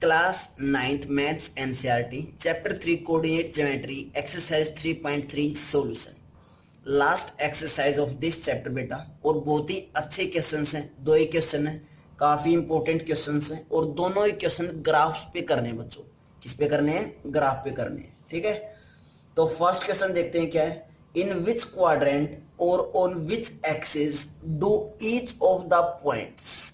Class 9th maths NCERT chapter 3 coordinate geometry exercise 3.3 solution. Last exercise of this chapter बेटा, और बहुत ही अच्छे questions हैं। दो ही क्वेश्चन हैं, काफी इंपॉर्टेंट क्वेश्चंस हैं, और दोनों ही क्वेश्चन ग्राफ्स पे करने हैं बच्चों। किस पे करने हैं? ग्राफ पे करने हैं। ठीक है, तो फर्स्ट क्वेश्चन देखते हैं क्या है। इन विच क्वाड्रेंट और on which axis do each of the points.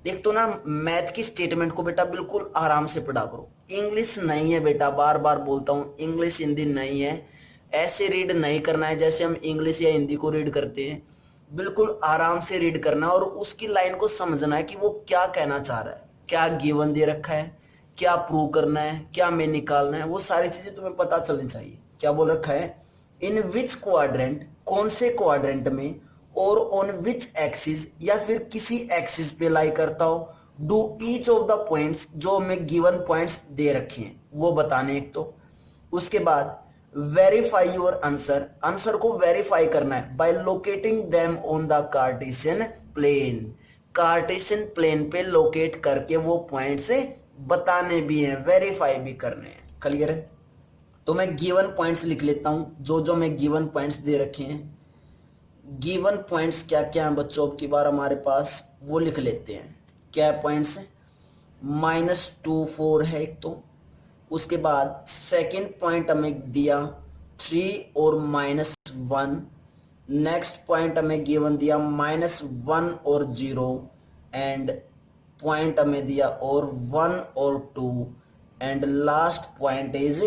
एक तो ना मैथ की स्टेटमेंट को बेटा बिल्कुल आराम से पढ़ा करो। इंग्लिश नहीं है बेटा, बार बार बोलता हूँ, इंग्लिश हिंदी नहीं है। ऐसे रीड नहीं करना है जैसे हम इंग्लिश या हिंदी को रीड करते हैं। बिल्कुल आराम से रीड करना और उसकी लाइन को समझना है कि वो क्या कहना चाह रहा है, क्या गिवन दे रखा है, क्या प्रूव करना है, क्या में निकालना है, वो सारी चीजें तुम्हें पता चलनी चाहिए। क्या बोल रखा है? इन विच क्वाड्रेंट, कौन से क्वाड्रेंट में, और ऑन विच एक्सिस या फिर किसी एक्सिस पे लाई करता हो, do each of the points, जो हमें गिवन पॉइंट्स दे रखे हैं वो बताने एक तो। उसके बाद वेरीफाई योर आंसर, आंसर को वेरीफाई करना है by locating them on the Cartesian plane. Cartesian plane पे लोकेट करके वो पॉइंट्स बताने भी हैं, वेरीफाई भी करने हैं। क्लियर है? तो मैं गिवन पॉइंट्स लिख लेता हूं, जो जो मैं गिवन पॉइंट्स दे रखे हैं। गिवन पॉइंट्स क्या क्या हैं बच्चों, अब की बार हमारे पास वो लिख लेते हैं। क्या पॉइंट्स हैं? -2 4 है एक तो। उसके बाद सेकंड पॉइंट हमें दिया 3 और -1। नेक्स्ट पॉइंट हमें गिवन दिया -1 और 0। एंड पॉइंट हमें दिया और 1 और 2। And last point is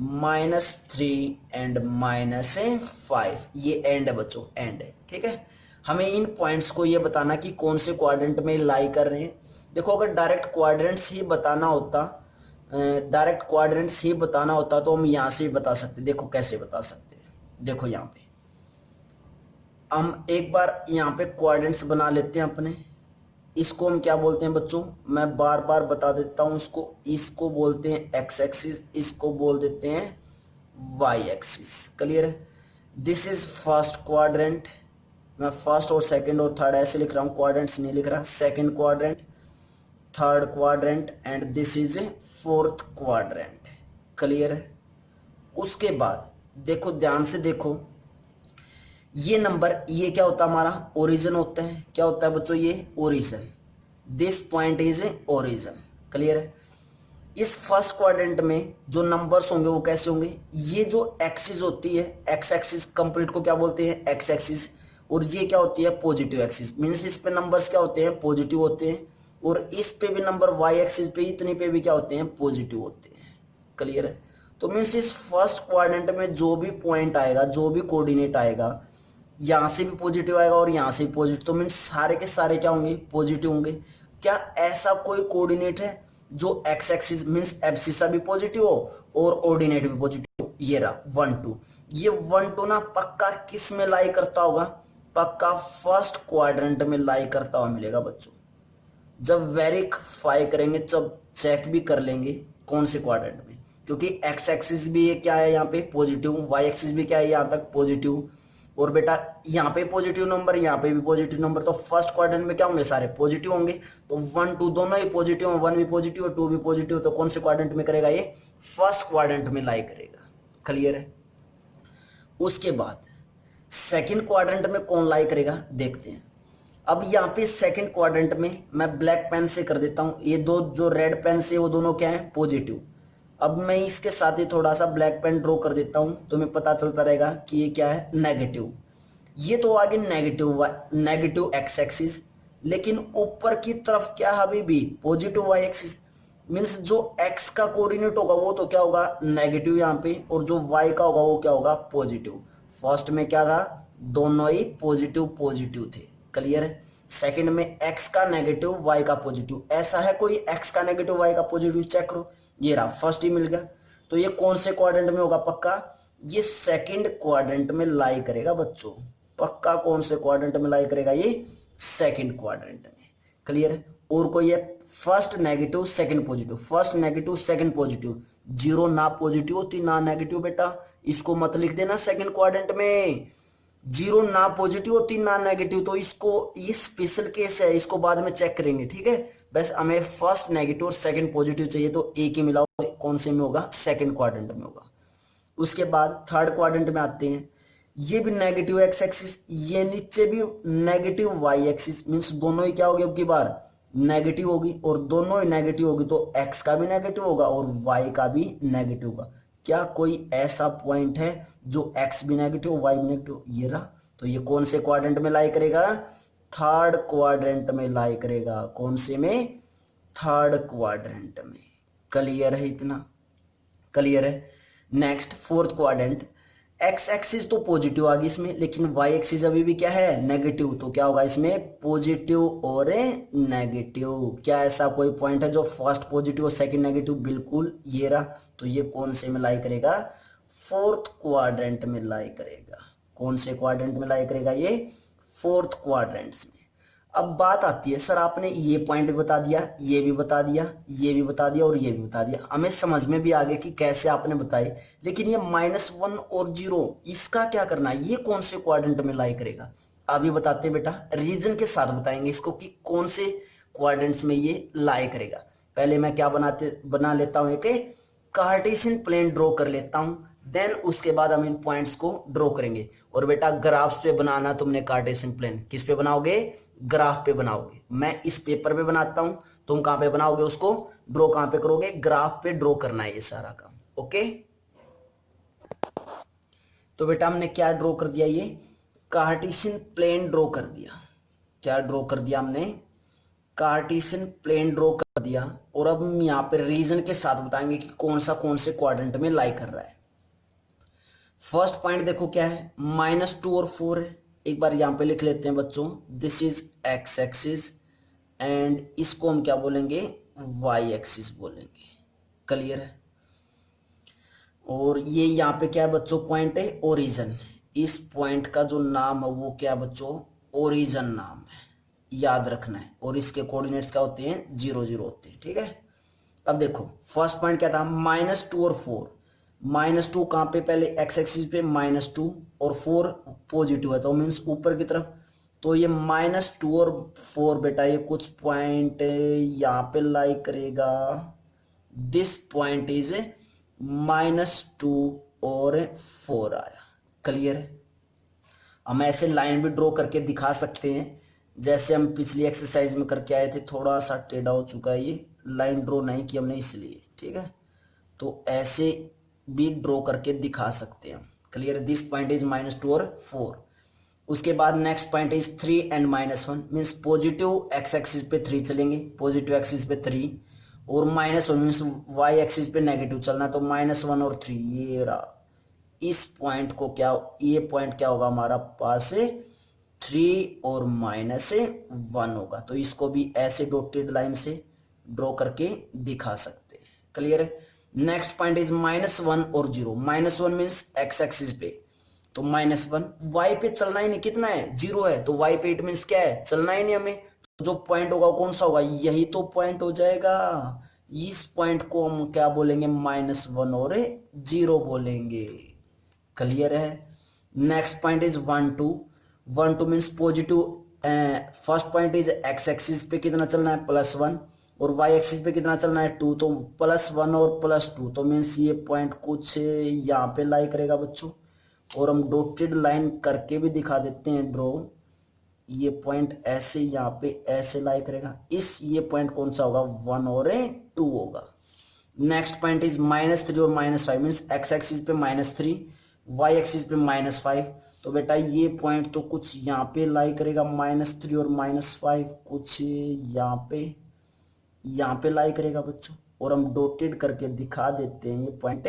-3 and -5। ये एंड है बच्चों, एंड है। ठीक है, हमें इन पॉइंट्स को ये बताना कि कौन से क्वाड्रेंट में लाई कर रहे हैं। देखो, अगर डायरेक्ट क्वाड्रेंट्स ही बताना होता, तो हम यहाँ से ही बता सकते। देखो कैसे बता सकते हैं, देखो यहाँ पे हम एक बार यहाँ पे क्वाड्रेंट्स बना लेते हैं अपने। इसको हम क्या बोलते हैं बच्चों, मैं बार बार बता देता हूं इसको बोलते हैं एक्स एक्सिस, इसको बोल देते हैं वाई एक्सिस। क्लियर है? This is first quadrant. मैं फर्स्ट और सेकंड और थर्ड ऐसे लिख रहा हूं, क्वाड्रेंट्स नहीं लिख रहा। Second quadrant, third quadrant, and this is a fourth quadrant. Clear है? उसके बाद देखो, ध्यान से देखो, ये नंबर, ये क्या होता है हमारा? ओरिजिन होता है। क्या होता है बच्चों? ये origin. This point is a origin. Clear है? इस फर्स्ट क्वाड्रेंट में जो नंबर्स होंगे वो कैसे होंगे? ये जो एक्सिस होती है, एक्स एक्सिस कंप्लीट को क्या बोलते हैं? X axis. और ये क्या होती है? Positive axis. मीन्स इस पे नंबर्स क्या होते हैं? पॉजिटिव होते हैं। और इस पे भी नंबर वाई एक्सिस पे, इतने पे भी क्या होते हैं? पॉजिटिव होते हैं। क्लियर है? तो मीन्स इस फर्स्ट क्वाड्रेंट में जो भी पॉइंट आएगा, जो भी कोऑर्डिनेट आएगा, यहाँ से भी पॉजिटिव आएगा और यहाँ से भी पॉजिटिव, तो मीन्स सारे के सारे क्या होंगे? पॉजिटिव होंगे। क्या ऐसा कोई कोऑर्डिनेट है जो एक्स एक्सिस मीन्स एब्सिसा भी पॉजिटिव हो और ऑर्डिनेट भी पॉजिटिव हो? ये रहा 1 2। ये 1 2 ना पक्का किस में लाई करता होगा? पक्का फर्स्ट क्वाड्रेंट में लाई करता हुआ मिलेगा बच्चों। जब वेरीफाई करेंगे, जब चेक भी कर लेंगे कौन से क्वाड्रेंट में, क्योंकि एक्स एक्सिस भी ये क्या है यहाँ पे? पॉजिटिव। वाई एक्सिस भी क्या है यहाँ तक? पॉजिटिव। और बेटा यहाँ पे पॉजिटिव नंबर, यहाँ पे भी पॉजिटिव नंबर, तो फर्स्ट क्वाड्रेंट में क्या होंगे? सारे पॉजिटिव होंगे। तो 1 2 दोनों ही पॉजिटिव, 1 भी पॉजिटिव और 2 भी पॉजिटिव, तो कौन से क्वाड्रेंट में करेगा? ये फर्स्ट क्वाड्रेंट में लाई करेगा। क्लियर है? उसके बाद सेकंड क्वाड्रेंट में कौन लाई करेगा देखते हैं। अब यहाँ पे सेकंड क्वाड्रेंट में मैं ब्लैक पेन से कर देता हूँ, ये दो जो रेड पेन से वो दोनों क्या है? पॉजिटिव। अब मैं इसके साथ ही थोड़ा सा ब्लैक पेन ड्रॉ कर देता हूँ, तो तुम्हें पता चलता रहेगा कि ये क्या है? नेगेटिव। ये तो आगे नेगेटिव एक्स एक्सिस, लेकिन ऊपर की तरफ क्या है अभी भी? Positive Y axis. मीन्स जो एक्स का कोऑर्डिनेट होगा वो तो क्या होगा? नेगेटिव यहाँ पे, और जो वाई का होगा वो क्या होगा? पॉजिटिव। फर्स्ट में क्या था? दोनों ही पॉजिटिव पॉजिटिव थे। क्लियर है? सेकंड में एक्स का नेगेटिव, वाई का पॉजिटिव। ऐसा है कोई एक्स का नेगेटिव, वाई का पॉजिटिव? चेक करो, ये रहा, फर्स्ट ही मिल गया। तो ये कौन से क्वाड्रेंट में होगा? पक्का ये सेकंड क्वाड्रेंट में लाई करेगा बच्चों। पक्का कौन से क्वाड्रेंट में लाई करेगा? ये सेकंड क्वाड्रेंट में। क्लियर है? और कोई है? First negative second positive, first negative second positive. 0 ना पॉजिटिव होती ना नेगेटिव बेटा, इसको मत लिख देना सेकंड क्वाड्रेंट में। 0 ना पॉजिटिव होती ना नेगेटिव, तो इसको, ये स्पेशल केस है, इसको बाद में चेक करेंगे। ठीक है? बस हमें फर्स्ट नेगेटिव और सेकंड पॉजिटिव चाहिए, तो एक ही मिला कौन से में होगा, सेकंड क्वाड्रेंट में होगा। उसके बाद थर्ड क्वाड्रेंट में आते हैं, ये भी नेगेटिव एक्स एक्सिस, ये नीचे भी नेगेटिव वाई एक्सिस, मीन्स दोनों ही क्या होगी अब की बार नेगेटिव होगी, और दोनों ही नेगेटिव होगी तो एक्स का भी नेगेटिव होगा और वाई का भी नेगेटिव होगा। क्या कोई ऐसा पॉइंट है जो एक्स भी नेगेटिव वाई भी नेगेटिव, ये रहा। तो ये कौन से क्वाड्रेंट में लाई करेगा, थर्ड क्वाड्रेंट में लाई करेगा। कौन से में, थर्ड क्वाड्रेंट में। क्लियर है, इतना क्लियर है। Next fourth quadrant, x axis तो पॉजिटिव आ गई इसमें, लेकिन वाई एक्सिस अभी भी क्या है, नेगेटिव, तो क्या होगा इसमें पॉजिटिव और नेगेटिव। क्या ऐसा कोई पॉइंट है जो फर्स्ट पॉजिटिव और सेकंड नेगेटिव, बिल्कुल ये रहा। तो ये कौन से में लाई करेगा, फोर्थ क्वाड्रेंट में लाई करेगा। कौन से क्वाड्रेंट में लाई करेगा, ये फोर्थ क्वाड्रेंट में। अब बात आती है, सर आपने ये पॉइंट भी बता दिया, ये भी बता दिया, ये भी बता दिया और ये भी बता दिया, हमें समझ में भी आ गया कि कैसे आपने बताई, लेकिन ये -1 और 0 इसका क्या करना है, ये कौन से क्वाड्रेंट में लाई करेगा। अभी बताते हैं बेटा, रीजन के साथ बताएंगे इसको कि कौन से क्वाड्रेंट्स में ये लाई करेगा। पहले मैं क्या बना लेता हूं, एक कार्टेशियन प्लेन ड्रॉ कर लेता हूं, देन उसके बाद हम इन पॉइंट्स को ड्रॉ करेंगे। और बेटा ग्राफ पे बनाना तुमने कार्टेशियन प्लेन, किस पे बनाओगे, ग्राफ पे बनाओगे। मैं इस पेपर पे बनाता हूं, तुम कहां पे बनाओगे, उसको ड्रॉ कहां पे करोगे, ग्राफ पे ड्रॉ करना है ये सारा काम। ओके, तो बेटा हमने क्या ड्रॉ कर दिया, ये कार्टेशियन प्लेन ड्रॉ कर दिया। क्या ड्रॉ कर दिया हमने, कार्टेशियन प्लेन ड्रॉ कर दिया। और अब हम यहाँ पे रीजन के साथ बताएंगे कि कौन से क्वाड्रेंट में लाई कर रहा है। फर्स्ट पॉइंट देखो क्या है, -2 और 4 है। एक बार यहां पे लिख लेते हैं बच्चों, this is x axis and इसको हम क्या बोलेंगे, वाई एक्सिस बोलेंगे। क्लियर है। और ये यहाँ पे क्या है बच्चों, पॉइंट है ओरिजिन। इस पॉइंट का जो नाम है वो क्या है बच्चों, ओरिजिन नाम है, याद रखना है। और इसके कोऑर्डिनेट्स क्या होते हैं, 0 0 होते हैं। ठीक है। अब देखो फर्स्ट पॉइंट क्या था, -2 और 4। -2 कहाँ पे, पहले एक्स एक्सिस पे -2 और 4 पॉजिटिव है तो मीन्स ऊपर की तरफ। तो ये -2 और 4 बेटा ये कुछ पॉइंट यहाँ पे लाई करेगा। दिस पॉइंट इज -2 और 4 आया। क्लियर है। हम ऐसे लाइन भी ड्रॉ करके दिखा सकते हैं, जैसे हम पिछली एक्सरसाइज में करके आए थे। थोड़ा सा टेढ़ा हो चुका है, ये लाइन ड्रॉ नहीं की हमने इसलिए। ठीक है, तो ऐसे भी ड्रॉ करके दिखा सकते हैं हम। क्लियर, दिस पॉइंट इज -2 और 4। उसके बाद next point is 3 and -1, means positive x axis पे 3 चलेंगे, पॉजिटिव एक्सिस पे 3, और -1 मीन्स वाई एक्सिस पे नेगेटिव चलना, तो -1 और 3 ये रहा। इस पॉइंट को क्या, ये पॉइंट क्या होगा हमारा पास 3 और -1 होगा। तो इसको भी ऐसे डॉटेड लाइन से ड्रॉ करके दिखा सकते हैं। क्लियर है। नेक्स्ट पॉइंट इज -1 और 0। -1 मीन्स एक्स एक्सिस पे, तो -1, वाई पे चलना ही नहीं, कितना है 0 है, तो वाई पे इट मीन्स क्या है, चलना ही नहीं हमें। तो जो पॉइंट होगा कौन सा होगा, यही तो पॉइंट हो जाएगा। इस पॉइंट को हम क्या बोलेंगे, -1 और 0 बोलेंगे। क्लियर है। Next point is 1 2। 1 2 means positive, first point is x axis पे कितना चलना है, +1, और वाई एक्सिस पे कितना चलना है 2, तो +1 और +2, तो मीन्स ये पॉइंट कुछ यहाँ पे लाई करेगा बच्चों। और हम डॉटेड लाइन करके भी दिखा देते हैं ड्रॉ। ये पॉइंट ऐसे यहाँ पे ऐसे लाई करेगा। ये पॉइंट कौन सा होगा, 1 और 2 होगा। नेक्स्ट पॉइंट इज -3 और -5, मीन्स एक्स एक्सिस पे -3, वाई एक्सिस पे -5। तो बेटा ये पॉइंट तो कुछ यहाँ पे लाई करेगा, -3 और -5 कुछ यहाँ पे लाई करेगा बच्चों। और हम डॉटेड करके दिखा देते हैं ये पॉइंट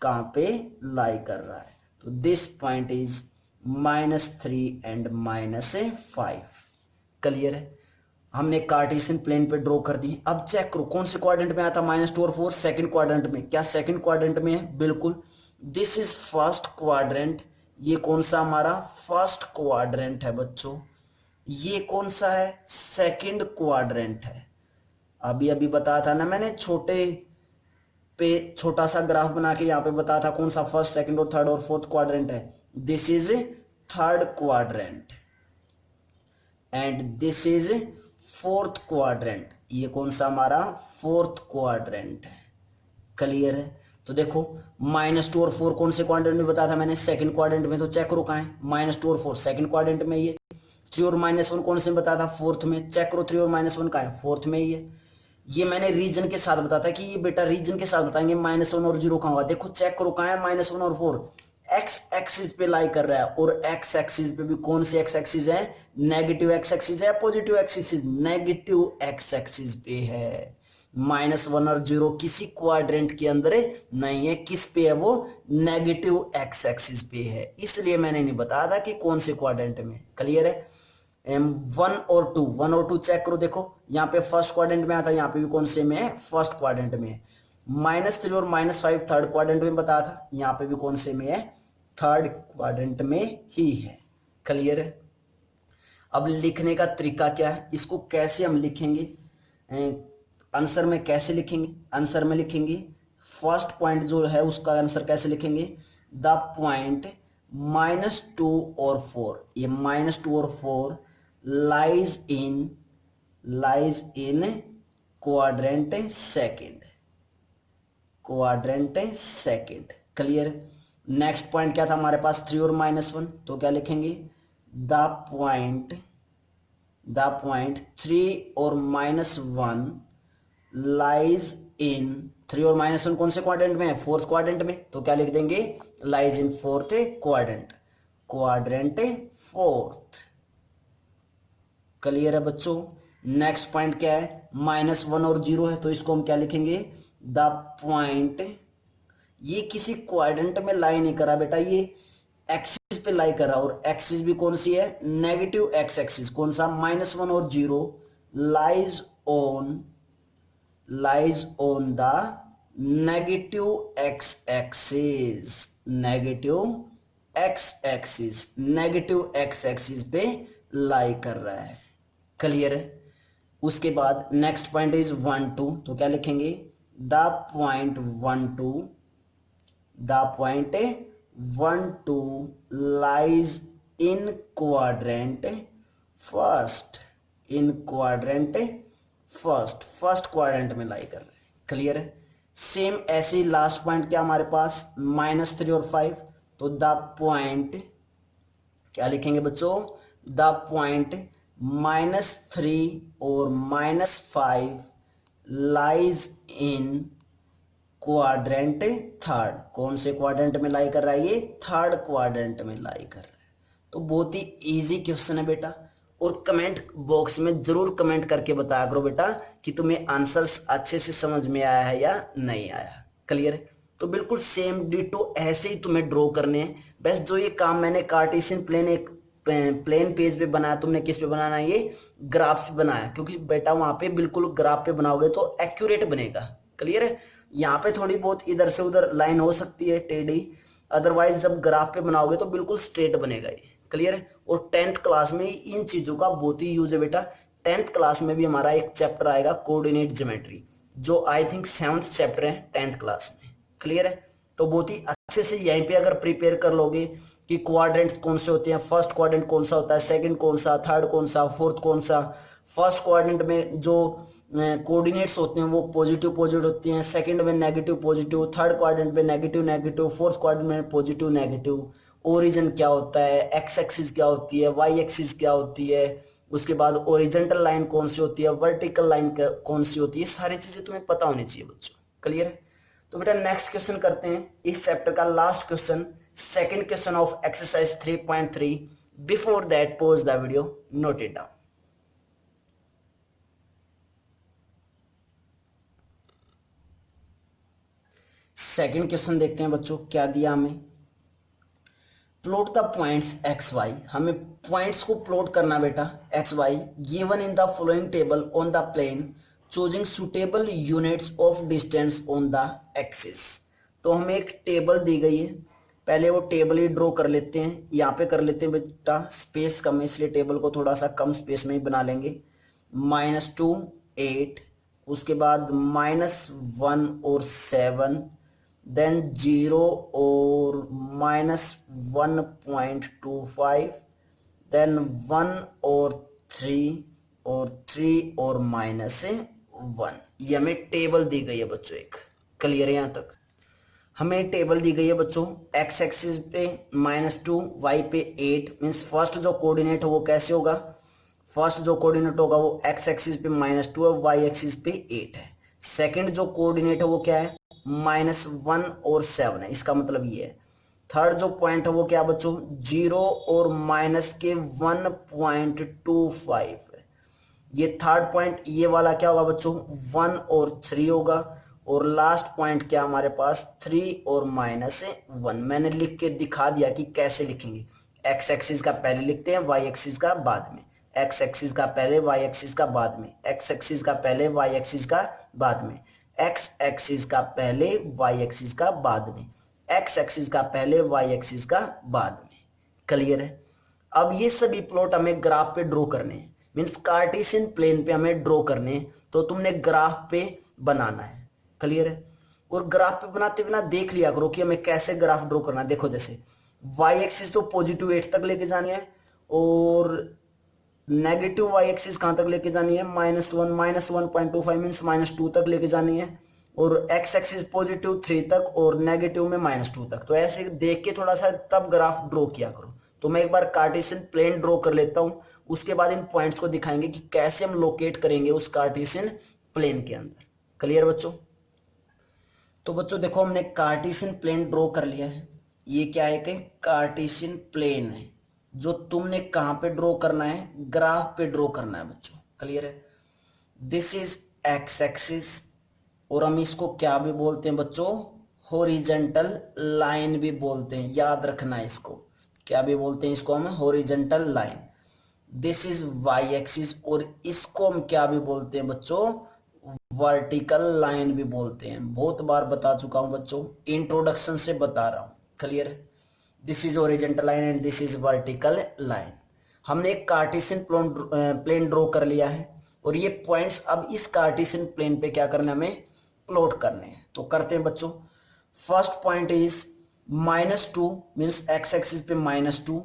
कहाँ पे लाई कर रहा है। तो this point is -3 and -5। Clear है। हमने कार्टेशियन प्लेन पे ड्रॉ कर दी। अब चेक करो कौन से क्वाड्रेंट में आया था, -2 और 4 सेकंड क्वाड्रेंट में। क्या सेकंड क्वाड्रेंट में है, बिल्कुल। This is first quadrant. ये कौन सा हमारा फर्स्ट क्वाड्रेंट है बच्चों। ये कौन सा है, सेकंड क्वाड्रेंट है। अभी अभी बताया था ना मैंने, छोटे पे छोटा सा ग्राफ बना के यहाँ पे बताया था कौन सा फर्स्ट सेकंड और थर्ड और फोर्थ क्वाड्रेंट है। This is third quadrant and this is fourth quadrant, ये कौन सा हमारा फोर्थ क्वाड्रेंट है। क्लियर है। तो देखो -2 और 4 कौन से क्वाड्रेंट में बताया था मैंने, सेकंड क्वाड्रेंट में। तो चेक करो कहाँ है, -2 और 4 सेकंड क्वाड्रेंट में, ये 3 और -1 कौन से में बताया था, फोर्थ में। चेक करो 3 और -1 कहाँ है, फोर्थ में ही है। ये मैंने रीजन के साथ बताया था कि ये बेटा रीजन के साथ बताएंगे -1 और 0 कहाँ होगा। देखो चेक करो कहाँ है -1 और 4, एक्स एक्सिस पे लाई कर रहा है। और एक्स एक्सिस पे भी कौन सी एक्स एक्सिस है, नेगेटिव एक्स एक्सिस है, positive axis, negative x axis पे है। -1 और 0 किसी क्वाड्रेंट के अंदर नहीं है, किस पे है वो, नेगेटिव एक्स एक्सिस पे है। इसलिए मैंने नहीं बताया था कि कौन से क्वाड्रेंट में। क्लियर है। 1 और 2 चेक करो, देखो यहाँ पे फर्स्ट क्वाड्रेंट में आता है, यहाँ पे भी कौन से में है, फर्स्ट क्वाड्रेंट में है। -3 और -5 थर्ड क्वाड्रेंट में बताया था, यहाँ पे भी कौन से में है, थर्ड क्वाड्रेंट में ही है। क्लियर है। अब लिखने का तरीका क्या है, इसको कैसे हम लिखेंगे, आंसर में कैसे लिखेंगे, आंसर में लिखेंगे फर्स्ट पॉइंट जो है उसका आंसर कैसे लिखेंगे, द पॉइंट -2 और 4, ये -2 और 4 lies in quadrant second, quadrant second. Clear. Next point क्या था हमारे पास, 3 और -1, तो क्या लिखेंगे, द पॉइंट 3 और -1 लाइज इन, 3 और -1 कौन से क्वाड्रेंट में है, फोर्थ क्वाड्रेंट में। तो क्या लिख देंगे, lies in fourth quadrant, quadrant fourth. Clear है बच्चों। नेक्स्ट पॉइंट क्या है, -1 और 0 है, तो इसको हम क्या लिखेंगे, द पॉइंट, ये किसी क्वाड्रेंट में लाई नहीं करा बेटा, ये एक्सिस पे लाई करा। और एक्सिस भी कौन सी है, नेगेटिव एक्स एक्सिस। कौन सा, -1 और 0 lies on the negative x axis, negative x axis पे लाई कर रहा है। क्लियर है। उसके बाद नेक्स्ट पॉइंट इज 1 2, तो क्या लिखेंगे, the point 1 2 lies in quadrant first, first quadrant में लाई कर रहे हैं। क्लियर है। सेम ऐसे ही लास्ट पॉइंट क्या हमारे पास, -3 और 5, तो द पॉइंट क्या लिखेंगे बच्चों, द पॉइंट -3 और -5 लाइज इन क्वाड्रेंट थर्ड। कौन से क्वाड्रेंट में लाई कर रहा है, ये थर्ड क्वाड्रेंट में लाई कर रहा है। तो बहुत ही इजी क्वेश्चन है बेटा। और कमेंट बॉक्स में जरूर कमेंट करके बताया करो बेटा कि तुम्हें आंसर्स अच्छे से समझ में आया है या नहीं आया। क्लियर है। तो बिल्कुल सेम डिटो ऐसे ही तुम्हें ड्रॉ करने हैं। बस जो ये काम मैंने कार्टेशियन प्लेन, एक प्लेन पेज पे बनाया, तुमने किस पे बनाना है, ये ग्राफ से बनाया, क्योंकि बेटा वहां पे बिल्कुल ग्राफ पे बनाओगे तो एक्यूरेट बनेगा। क्लियर है। यहाँ पे थोड़ी बहुत इधर से उधर लाइन हो सकती है टेढ़ी, अदरवाइज जब ग्राफ पे बनाओगे तो बिल्कुल स्ट्रेट बनेगा ये। क्लियर है। और 10th क्लास में इन चीजों का बहुत ही यूज है बेटा। 10th क्लास में भी हमारा एक चैप्टर आएगा कोऑर्डिनेट ज्योमेट्री, जो आई थिंक 7th चैप्टर है 10th क्लास में। क्लियर है। तो बहुत ही अच्छे से यहीं पे अगर प्रिपेयर कर लोगे कि क्वाड्रेंट्स कौन से होते हैं, फर्स्ट क्वाड्रेंट कौन सा होता है, सेकंड कौन सा, थर्ड कौन सा, फोर्थ कौन सा। फर्स्ट क्वाड्रेंट में जो कोऑर्डिनेट्स होते हैं वो पॉजिटिव होती हैं, सेकंड में नेगेटिव पॉजिटिव, थर्ड क्वाड्रेंट में नेगेटिव, फोर्थ क्वाड्रेंट में पॉजिटिव नेगेटिव। ओरिजिन क्या होता है, एक्स एक्सिस क्या होती है, वाई एक्सिस क्या होती है, उसके बाद ओरिजेंटल लाइन कौन सी होती है, वर्टिकल लाइन कौन सी होती है, सारी चीजें तुम्हें पता होनी चाहिए बच्चों। क्लियर है। तो बेटा नेक्स्ट क्वेश्चन करते हैं, इस चैप्टर का last question, second question of exercise 3.3। Before that pause the video, note it down. Second question देखते हैं बच्चों क्या दिया हमें। Plot the points X Y, हमें पॉइंट्स को प्लॉट करना बेटा X Y, given in the following table on the plane, choosing suitable units of distance on the axis. तो हमें एक टेबल दी गई है, पहले वो टेबल ही ड्रॉ कर लेते हैं। यहाँ पे कर लेते हैं बेटा, स्पेस कम है इसलिए टेबल को थोड़ा सा कम स्पेस में ही बना लेंगे। -2 8, उसके बाद -1 और 7, देन 0 और -1.25, देन 1 और 3, और 3 और -1। ये हमें टेबल दी गई है बच्चों एक। क्लियर है यहाँ तक? हमें टेबल दी गई है बच्चों, x एक्सिस पे -2, y पे 8। मीन्स फर्स्ट जो कोऑर्डिनेट है वो कैसे होगा? फर्स्ट जो कोऑर्डिनेट होगा वो x एक्सिस पे -2 है, y एक्सिस पे 8 है। सेकंड जो कोऑर्डिनेट है वो क्या है? -1 और 7 है। इसका मतलब ये है। थर्ड जो पॉइंट है वो क्या बच्चों? 0 और -1.25 है। ये थर्ड पॉइंट, ये वाला क्या होगा बच्चों? 1 और 3 होगा। और लास्ट पॉइंट क्या हमारे पास? 3 और -1। मैंने लिख के दिखा दिया कि कैसे लिखेंगे। एक्स एक्सिस का पहले लिखते हैं, वाई एक्सिस का बाद में। एक्स एक्सिस का पहले, वाई एक्सिस का बाद में। एक्स एक्सिस का पहले, वाई एक्सिस का बाद में। एक्स एक्सिस का पहले, वाई एक्सिस का बाद में। एक्स एक्सिस का पहले, वाई एक्सिस का बाद में। क्लियर है? अब ये सभी प्लॉट हमें ग्राफ पे ड्रॉ करने हैं। मीन्स कार्टेशियन प्लेन पे हमें ड्रॉ करने हैं, तो तुमने ग्राफ पे बनाना है। क्लियर है? और ग्राफ पे बनाते बिना देख लिया करो कि हमें कैसे ग्राफ ड्रॉ करना है। देखो जैसे वाई एक्सिस तो +8 तक लेके जानी है, और नेगेटिव वाई एक्सिस कहां तक लेके जानी है? -1, -1.25 मीन्स -2 तक लेके जानी है। और एक्स एक्सिस +3 तक, और नेगेटिव में -2 तक। तो ऐसे देख के थोड़ा सा तब ग्राफ ड्रॉ किया करो। तो मैं एक बार कार्टेशियन प्लेन ड्रॉ कर लेता हूं, उसके बाद इन पॉइंट्स को दिखाएंगे कि कैसे हम लोकेट करेंगे उस कार्टेशियन प्लेन के अंदर। क्लियर बच्चों? तो बच्चों देखो, हमने कार्टेशियन प्लेन ड्रॉ कर लिया है। ये क्या है कि कार्टेशियन प्लेन है, जो तुमने कहां पे ड्रॉ करना है? ग्राफ पे ड्रॉ करना है बच्चों। क्लियर है? दिस इज एक्स एक्सिस, और हम इसको क्या भी बोलते हैं बच्चों? हॉरिजॉन्टल लाइन भी बोलते हैं। याद रखना है इसको। क्या भी बोलते हैं इसको? हम horizontal line. This is Y axis, और इसको हम क्या भी बोलते हैं बच्चों? वर्टिकल लाइन भी बोलते हैं। बहुत बार बता चुका हूं बच्चों, इंट्रोडक्शन से बता रहा हूं। क्लियर है? This is horizontal line and this is vertical line. हमने एक कार्टेशियन प्लेन ड्रॉ कर लिया है, और ये पॉइंट्स अब इस कार्टेशियन प्लेन पे क्या करना है? हमें प्लॉट करने हैं। तो करते हैं बच्चों। First point is -2, means x axis पे -2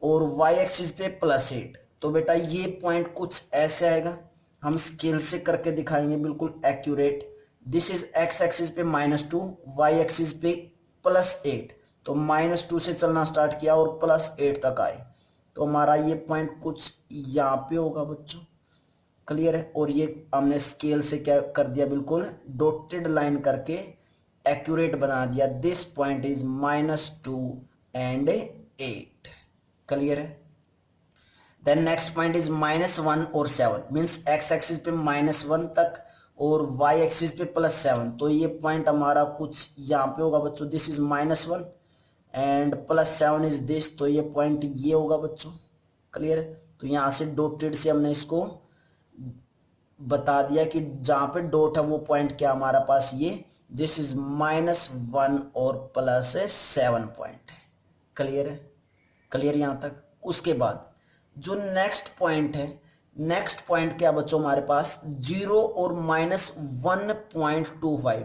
और वाई एक्सिस पे +8। तो बेटा ये पॉइंट कुछ ऐसे आएगा। हम स्केल से करके दिखाएंगे बिल्कुल accurate. This is x axis पे -2, वाई एक्सिस पे +8। तो -2 से चलना स्टार्ट किया और +8 तक आए, तो हमारा ये पॉइंट कुछ यहाँ पे होगा बच्चों। क्लियर है? और ये हमने स्केल से क्या कर दिया? बिल्कुल डॉटेड लाइन करके एक्यूरेट बना दिया। This point is -2 and 8। Clear है? देन नेक्स्ट पॉइंट इज -1 और 7, मीन्स एक्स एक्सिस पे -1 तक और वाई एक्सिस पे +7। तो ये पॉइंट हमारा कुछ यहाँ पे होगा बच्चों। This is -1 and +7 is this, तो ये पॉइंट ये होगा बच्चों। क्लियर है? तो यहाँ से डॉटेड से हमने इसको बता दिया कि जहां पे डॉट है वो पॉइंट क्या हमारा पास? ये दिस इज -1 और +7 पॉइंट है। क्लियर है? क्लियर यहां तक? उसके बाद जो नेक्स्ट पॉइंट है, नेक्स्ट पॉइंट क्या बच्चों हमारे पास? 0 और -1.25।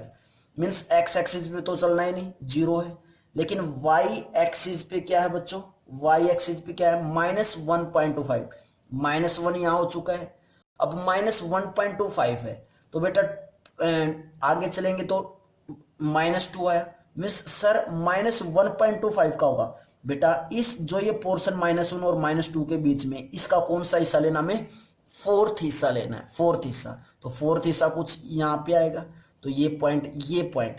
मीन्स एक्स एक्सिस पे तो चलना ही नहीं, 0 है। लेकिन वाई एक्सिस पे क्या है बच्चों? वाई एक्सिस पे क्या है? -1.25। -1 यहां हो चुका है, अब -1.25 है। तो बेटा आगे चलेंगे तो -2 आया। मीन्स सर -1.25 का होगा। बेटा इस जो ये पोर्शन -1 और -2 के बीच में, इसका कौन सा हिस्सा लेना? हमें फोर्थ हिस्सा लेना है, फोर्थ हिस्सा। तो फोर्थ हिस्सा कुछ यहाँ पे आएगा। तो ये पॉइंट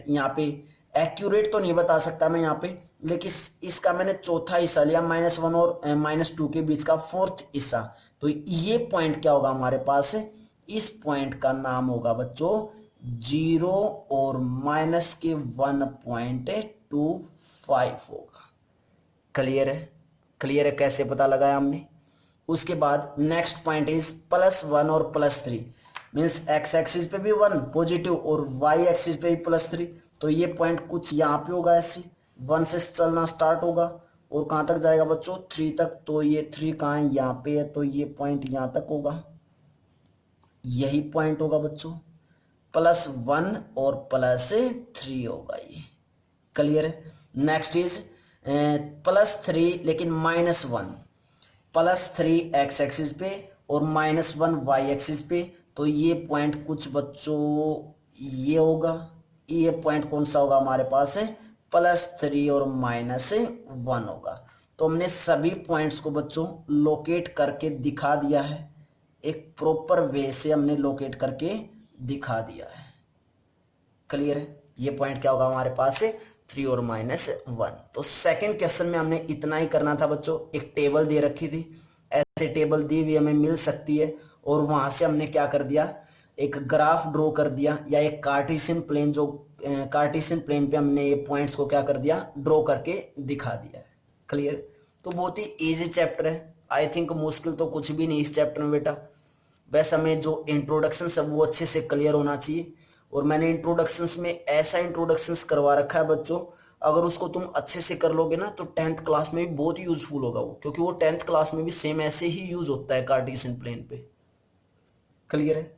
यहाँ पे एक्यूरेट तो नहीं बता सकता मैं यहाँ पे, लेकिन इसका मैंने चौथा हिस्सा लिया, -1 और -2 के बीच का फोर्थ हिस्सा। तो ये पॉइंट क्या होगा हमारे पास? इस पॉइंट का नाम होगा बच्चों 0 और -1.25 होगा। क्लियर है? क्लियर है? कैसे पता लगाया हमने? उसके बाद नेक्स्ट पॉइंट इज +1 और +3, मीन्स एक्स एक्सिस पे भी 1 पॉजिटिव और वाई एक्सिस पे भी +3। तो ये पॉइंट कुछ यहाँ पे होगा, ऐसे 1 से चलना स्टार्ट होगा और कहाँ तक जाएगा बच्चों? 3 तक। तो ये 3 कहाँ है? यहाँ पे है। तो ये पॉइंट यहाँ तक होगा, यही पॉइंट होगा बच्चों। +1 और +3 होगा ये। क्लियर है? नेक्स्ट इज +3 लेकिन -1। +3 एक्स एक्सिस पे और -1 वाई एक्सिस पे, तो ये पॉइंट कुछ बच्चों ये होगा, ये पॉइंट कौन सा होगा हमारे पास है +3 और -1 होगा। तो हमने सभी पॉइंट्स को बच्चों लोकेट करके दिखा दिया है, एक प्रॉपर वे से हमने लोकेट करके दिखा दिया है। क्लियर है? ये पॉइंट क्या होगा हमारे पास है 3 और -1। तो सेकंड क्वेश्चन में हमने इतना ही करना था बच्चों। एक टेबल दे रखी थी, ऐसे टेबल दी हुई हमें मिल सकती है, और वहां से हमने क्या कर दिया, एक ग्राफ ड्रॉ कर दिया, या एक कार्टेशियन प्लेन, जो कार्टेशियन प्लेन पे हमने ये पॉइंट्स को क्या कर दिया, ड्रॉ करके दिखा दिया है। क्लियर? तो बहुत ही इजी चैप्टर है, आई थिंक मुश्किल तो कुछ भी नहीं इस चैप्टर में बेटा। बस हमें जो इंट्रोडक्शन है वो अच्छे से क्लियर होना चाहिए, और मैंने इंट्रोडक्शंस में ऐसा इंट्रोडक्शंस करवा रखा है बच्चों, अगर उसको तुम अच्छे से कर लोगे ना तो 10th क्लास में भी बहुत यूजफुल होगा वो, क्योंकि वो 10th क्लास में भी सेम ऐसे ही यूज होता है कार्टेशियन प्लेन पे। क्लियर है?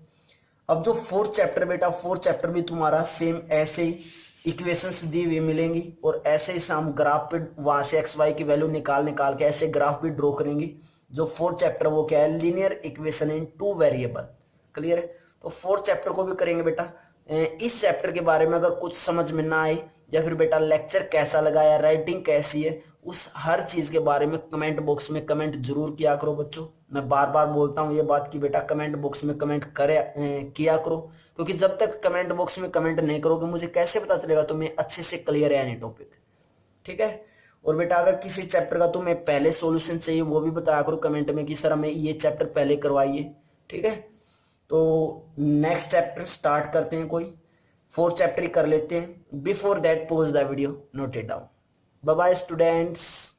अब जो फोर्थ चैप्टर बेटा, फोर्थ चैप्टर भी तुम्हारा सेम ऐसे ही इक्वेशंस दी हुई मिलेंगी, और ऐसे ही हम ग्राफ पे वहां से एक्स वाई की वैल्यू निकाल निकाल के ऐसे ग्राफ भी ड्रॉ करेंगे। जो फोर्थ चैप्टर वो क्या है, linear equation in 2 variable. Clear है? तो फोर्थ चैप्टर को भी करेंगे बेटा। इस चैप्टर के बारे में अगर कुछ समझ में ना आए, या फिर बेटा लेक्चर कैसा लगा या राइटिंग कैसी है, उस हर चीज के बारे में कमेंट बॉक्स में कमेंट जरूर किया करो बच्चों। मैं बार बार बोलता हूँ ये बात कि बेटा कमेंट बॉक्स में कमेंट किया करो, क्योंकि जब तक कमेंट बॉक्स में कमेंट नहीं करोगे मुझे कैसे पता चलेगा तुम्हें अच्छे से क्लियर है नहीं टॉपिक। ठीक है? और बेटा अगर किसी चैप्टर का तुम्हें पहले सॉल्यूशन चाहिए वो भी बताया करो कमेंट में कि सर हमें ये चैप्टर पहले करवाइए। ठीक है? तो नेक्स्ट चैप्टर स्टार्ट करते हैं, कोई 4 चैप्टर ही कर लेते हैं। Before that pause the video, note it down. Bye bye students.